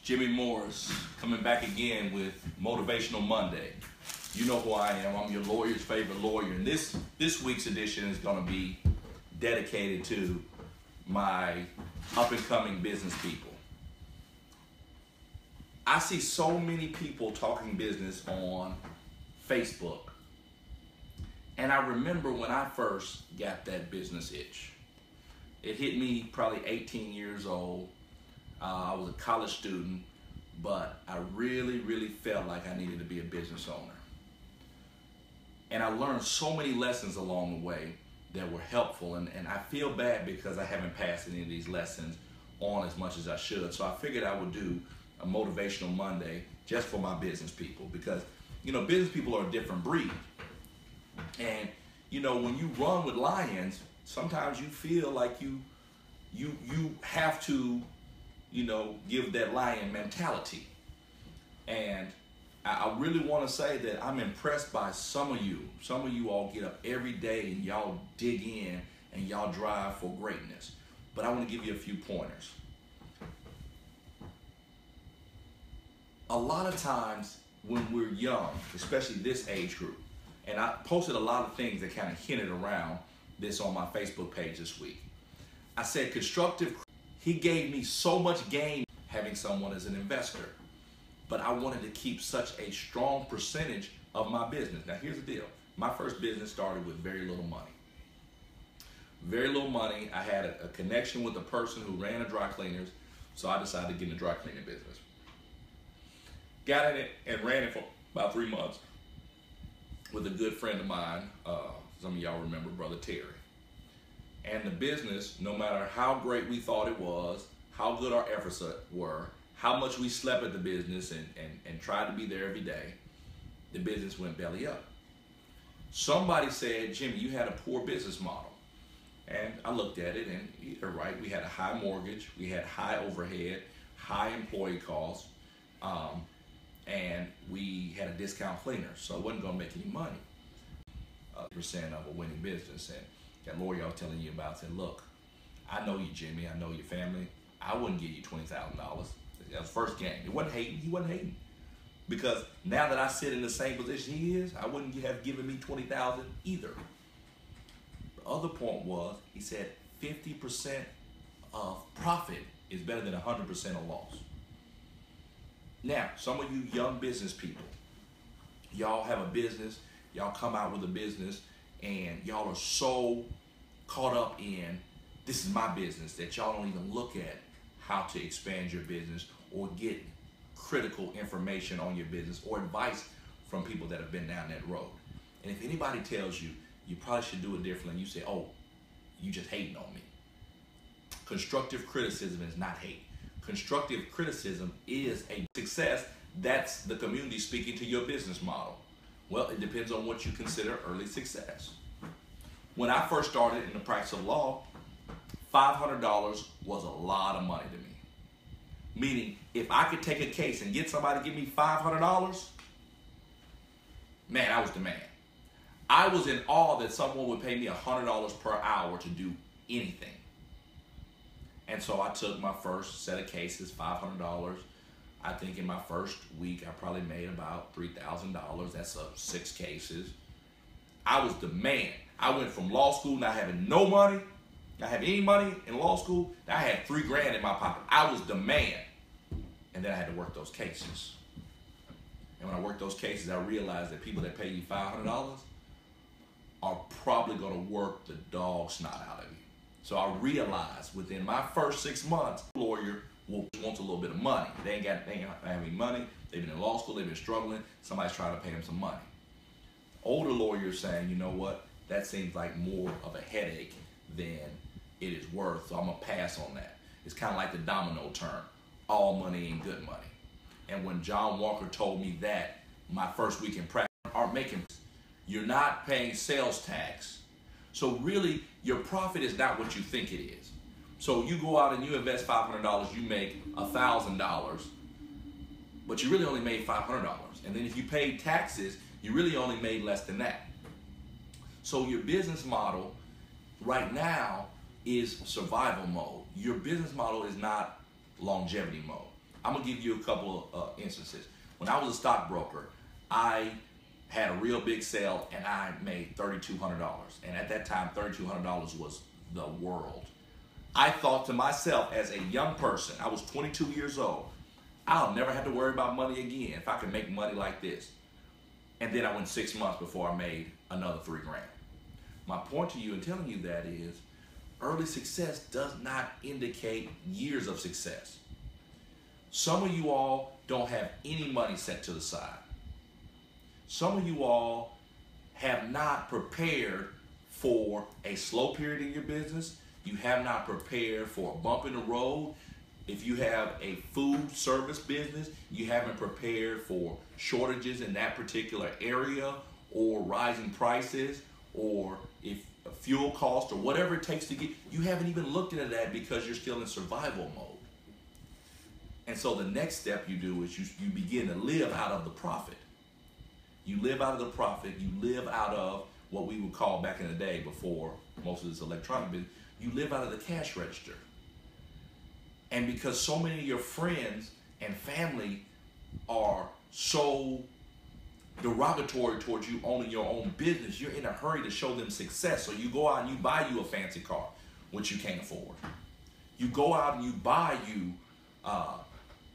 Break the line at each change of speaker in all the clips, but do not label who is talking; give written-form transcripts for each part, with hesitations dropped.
Jimmy Morris coming back again with Motivational Monday. You know who I am. I'm your lawyer's favorite lawyer. And this week's edition is going to be dedicated to my up-and-coming business people. I see so many people talking business on Facebook. And I remember when I first got that business itch. It hit me probably 18 years old. I was a college student, but I really felt like I needed to be a business owner. And I learned so many lessons along the way that were helpful, and I feel bad because I haven't passed any of these lessons on as much as I should. So I figured I would do a Motivational Monday just for my business people, because you know, business people are a different breed. And you know, when you run with lions, sometimes you feel like you have to, you know, give that lion mentality. And I really want to say that I'm impressed by some of you. Some of you all get up every day and y'all dig in and y'all drive for greatness. But I want to give you a few pointers. A lot of times when we're young, especially this age group, and I posted a lot of things that kind of hinted around this on my Facebook page this week. I said he gave me so much gain having someone as an investor, but I wanted to keep such a strong percentage of my business. Now here's the deal. My first business started with very little money. Very little money. I had a connection with a person who ran a dry cleaners, so I decided to get in the dry cleaning business. Got in it and ran it for about 3 months with a good friend of mine. Some of y'all remember Brother Terry. And the business, no matter how great we thought it was, how good our efforts were, how much we slept at the business and tried to be there every day, the business went belly up. Somebody said, Jimmy, you had a poor business model. And I looked at it and you're right, we had a high mortgage, we had high overhead, high employee costs, and we had a discount cleaner, so it wasn't gonna make any money. Percent of a winning business. And that lawyer I was telling you about said, look, I know you, Jimmy, I know your family. I wouldn't give you $20,000. That was the first game. It wasn't hating, he wasn't hating. Because now that I sit in the same position he is, I wouldn't have given me $20,000 either. The other point was, he said 50% of profit is better than 100% of loss. Now, some of you young business people, y'all have a business, y'all come out with a business, and y'all are so caught up in, this is my business, that y'all don't even look at how to expand your business or get critical information on your business or advice from people that have been down that road. And if anybody tells you, you probably should do it differently, and you say, oh, you just hating on me. Constructive criticism is not hate. Constructive criticism is a success. That's the community speaking to your business model. Well, it depends on what you consider early success. When I first started in the practice of law, $500 was a lot of money to me. Meaning, if I could take a case and get somebody to give me $500, man, I was the man. I was in awe that someone would pay me $100 per hour to do anything. And so I took my first set of cases, $500. I think in my first week, I probably made about $3,000. That's 6 cases. I was the man. I went from law school not having no money, not having any money in law school. I had $3 grand in my pocket. I was the man. And then I had to work those cases. And when I worked those cases, I realized that people that pay you $500 are probably going to work the dog snot out of you. So I realized within my first 6 months, the lawyer wants a little bit of money. They ain't have any money. They've been in law school. They've been struggling. Somebody's trying to pay them some money. Older lawyers saying, you know what? That seems like more of a headache than it is worth. So I'm going to pass on that. It's kind of like the domino term. All money ain't good money. And when John Walker told me that my first week in practice, aren't making, you're not paying sales tax. So really, your profit is not what you think it is. So you go out and you invest $500, you make $1,000, but you really only made $500. And then if you paid taxes, you really only made less than that. So your business model right now is survival mode. Your business model is not longevity mode. I'm gonna give you a couple of instances. When I was a stockbroker, I had a real big sale and I made $3,200. And at that time, $3,200 was the world. I thought to myself as a young person, I was 22 years old, I'll never have to worry about money again if I can make money like this. And then I went 6 months before I made another $3 grand. My point to you in telling you that is, early success does not indicate years of success. Some of you all don't have any money set to the side. Some of you all have not prepared for a slow period in your business. You have not prepared for a bump in the road. If you have a food service business, you haven't prepared for shortages in that particular area, or rising prices, or if fuel cost, or whatever it takes to get, you haven't even looked into that because you're still in survival mode. And so the next step you do is you begin to live out of the profit. You live out of the profit. You live out of what we would call back in the day, before most of this electronic business, you live out of the cash register. And because so many of your friends and family are so derogatory towards you owning your own business, you're in a hurry to show them success. So you go out and you buy you a fancy car, which you can't afford. You go out and you buy you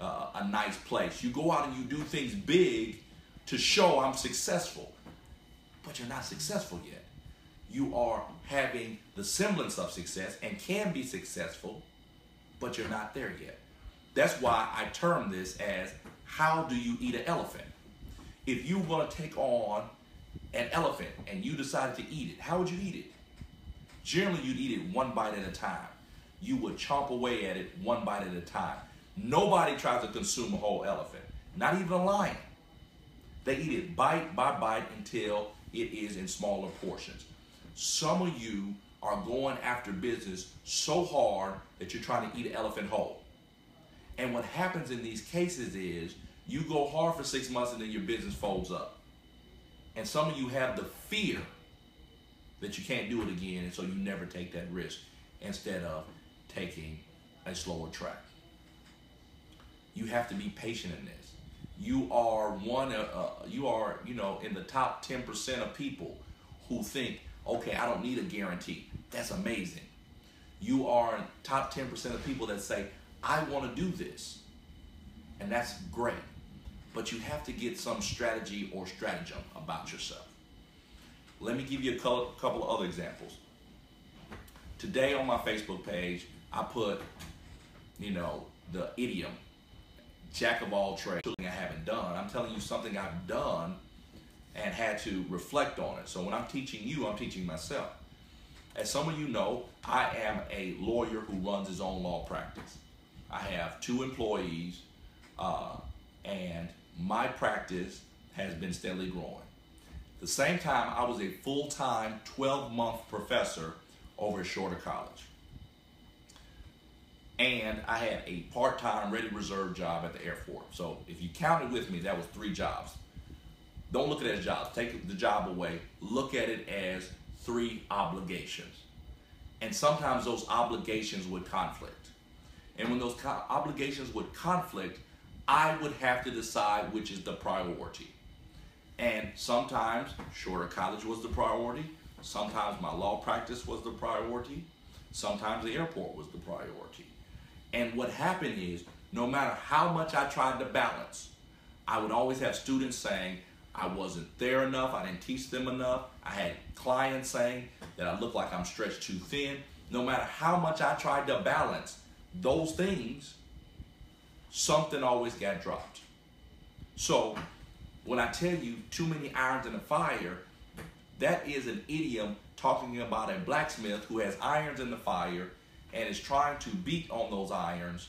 a nice place. You go out and you do things big to show I'm successful. But you're not successful yet. You are having the semblance of success and can be successful, but you're not there yet. That's why I term this as, how do you eat an elephant? If you want to take on an elephant and you decided to eat it, how would you eat it? Generally, you'd eat it one bite at a time. You would chomp away at it one bite at a time. Nobody tries to consume a whole elephant, not even a lion. They eat it bite by bite until it is in smaller portions. Some of you are going after business so hard that you're trying to eat an elephant whole. And what happens in these cases is, you go hard for 6 months and then your business folds up. And some of you have the fear that you can't do it again, and so you never take that risk instead of taking a slower track. You have to be patient in this. You are in the top 10% of people who think, okay, I don't need a guarantee. That's amazing. You are top 10% of people that say, I want to do this. And that's great. But you have to get some strategy or stratagem about yourself. Let me give you a couple of other examples. Today on my Facebook page, I put, the idiom, jack of all trades. Something I haven't done. I'm telling you something I've done and had to reflect on it. So when I'm teaching you, I'm teaching myself. As some of you know, I am a lawyer who runs his own law practice. I have 2 employees, and my practice has been steadily growing. At the same time, I was a full-time 12-month professor over at Shorter College. And I had a part-time ready reserve job at the airport. So if you counted with me, that was 3 jobs. Don't look at it as jobs. Take the job away. Look at it as 3 obligations. And sometimes those obligations would conflict. And when those obligations would conflict, I would have to decide which is the priority. And sometimes Shorter College was the priority. Sometimes my law practice was the priority. Sometimes the airport was the priority. And what happened is, no matter how much I tried to balance, I would always have students saying I wasn't there enough, I didn't teach them enough. I had clients saying that I look like I'm stretched too thin. No matter how much I tried to balance those things, something always got dropped. So when I tell you too many irons in the fire, that is an idiom talking about a blacksmith who has irons in the fire and is trying to beat on those irons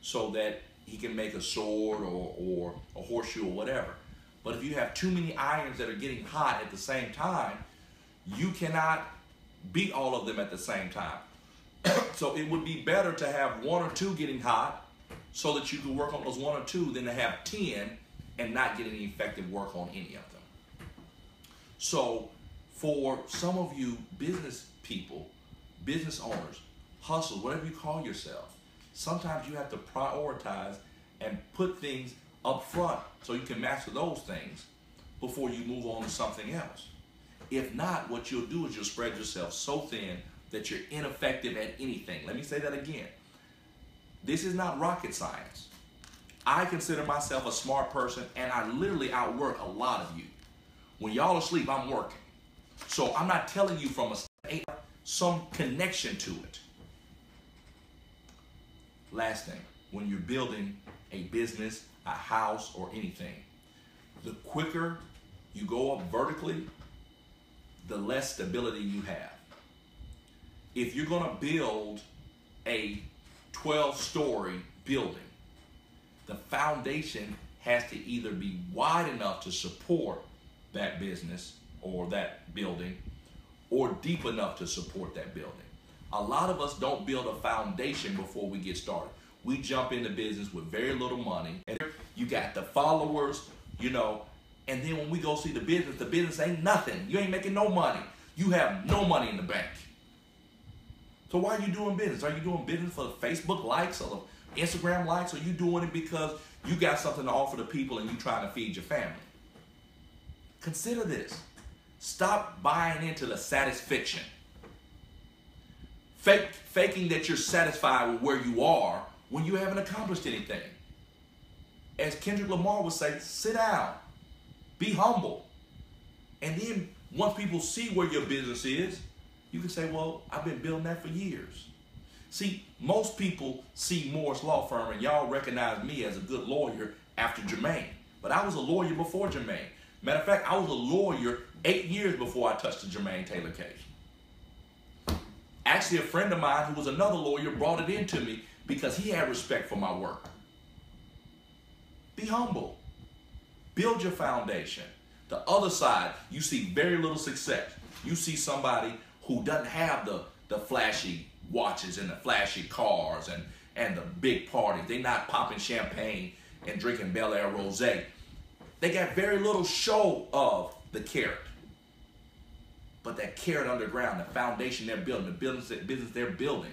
so that he can make a sword or a horseshoe or whatever. But if you have too many irons that are getting hot at the same time, you cannot beat all of them at the same time. So it would be better to have 1 or 2 getting hot so that you can work on those 1 or 2 than to have 10 and not get any effective work on any of them. So for some of you business people, business owners, hustlers, whatever you call yourself, sometimes you have to prioritize and put things up front so you can master those things before you move on to something else. If not, what you'll do is you'll spread yourself so thin that you're ineffective at anything. Let me say that again. This is not rocket science. I consider myself a smart person, and I literally outwork a lot of you. When y'all are asleep, I'm working. So I'm not telling you from some connection to it. Last thing, when you're building a business, a house, or anything, the quicker you go up vertically, the less stability you have. If you're going to build a 12-story building, the foundation has to either be wide enough to support that business or that building, or deep enough to support that building. A lot of us don't build a foundation before we get started. We jump into business with very little money, and you got the followers, you know, and then when we go see the business ain't nothing. You ain't making no money. You have no money in the bank. So why are you doing business? Are you doing business for the Facebook likes or the Instagram likes? Or are you doing it because you got something to offer to people and you trying to feed your family? Consider this. Stop buying into the satisfaction. Faking that you're satisfied with where you are when you haven't accomplished anything. As Kendrick Lamar would say, sit down, be humble. And then once people see where your business is, you can say, well, I've been building that for years. See, most people see Morris Law Firm and y'all recognize me as a good lawyer after Jermaine. But I was a lawyer before Jermaine. Matter of fact, I was a lawyer 8 years before I touched the Jermaine Taylor case. Actually, a friend of mine who was another lawyer brought it into me because he had respect for my work. Be humble. Build your foundation. The other side, you see very little success. You see somebody who doesn't have the flashy watches and the flashy cars and the big parties. They're not popping champagne and drinking Bel Air Rosé. They got very little show of the carrot. But that carrot underground, the foundation they're building, the business they're building,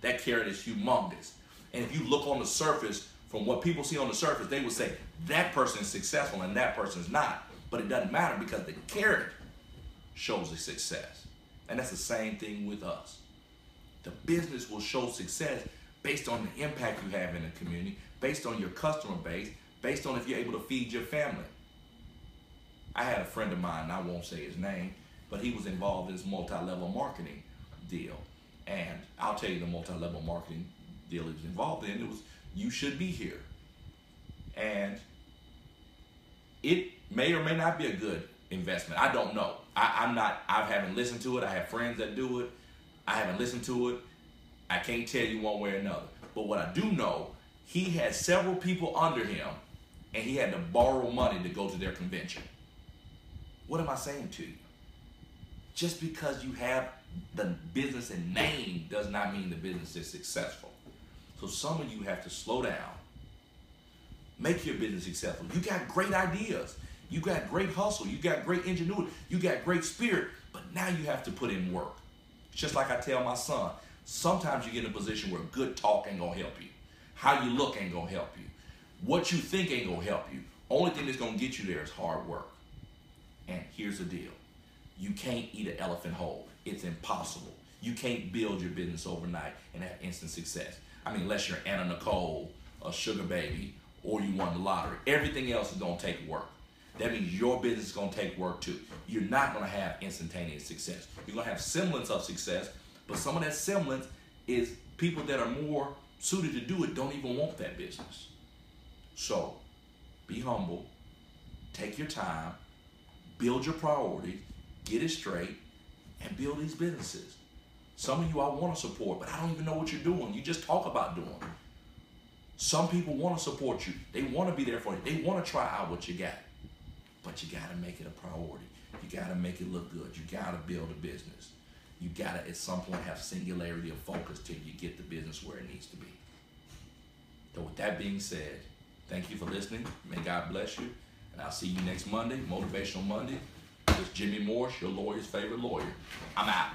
that carrot is humongous. And if you look on the surface, from what people see on the surface, they would say that person is successful and that person is not. But it doesn't matter because the carrot shows the success. And that's the same thing with us. The business will show success based on the impact you have in the community, based on your customer base, based on if you're able to feed your family. I had a friend of mine, I won't say his name, but he was involved in this multi-level marketing deal. And I'll tell you the multi-level marketing deal he was involved in. It was, you should be here. And it may or may not be a good investment. I don't know. I haven't listened to it. I have friends that do it. I haven't listened to it. I can't tell you one way or another. But what I do know, he had several people under him and he had to borrow money to go to their convention. What am I saying to you? Just because you have the business in name does not mean the business is successful. So some of you have to slow down. Make your business successful. You got great ideas. You got great hustle. You got great ingenuity. You got great spirit. But now you have to put in work. Just like I tell my son, sometimes you get in a position where good talk ain't going to help you. How you look ain't going to help you. What you think ain't going to help you. Only thing that's going to get you there is hard work. And here's the deal. You can't eat an elephant whole. It's impossible. You can't build your business overnight and have instant success. I mean, unless you're Anna Nicole, a sugar baby, or you won the lottery. Everything else is going to take work. That means your business is going to take work too. You're not going to have instantaneous success. You're going to have semblance of success, but some of that semblance is people that are more suited to do it don't even want that business. So be humble, take your time, build your priorities, get it straight, and build these businesses. Some of you I want to support, but I don't even know what you're doing. You just talk about doing it. Some people want to support you. They want to be there for you. They want to try out what you got. But you got to make it a priority. You got to make it look good. You got to build a business. You got to, at some point, have singularity of focus till you get the business where it needs to be. So with that being said, thank you for listening. May God bless you. And I'll see you next Monday, Motivational Monday. This is Jimmy Morris, your lawyer's favorite lawyer. I'm out.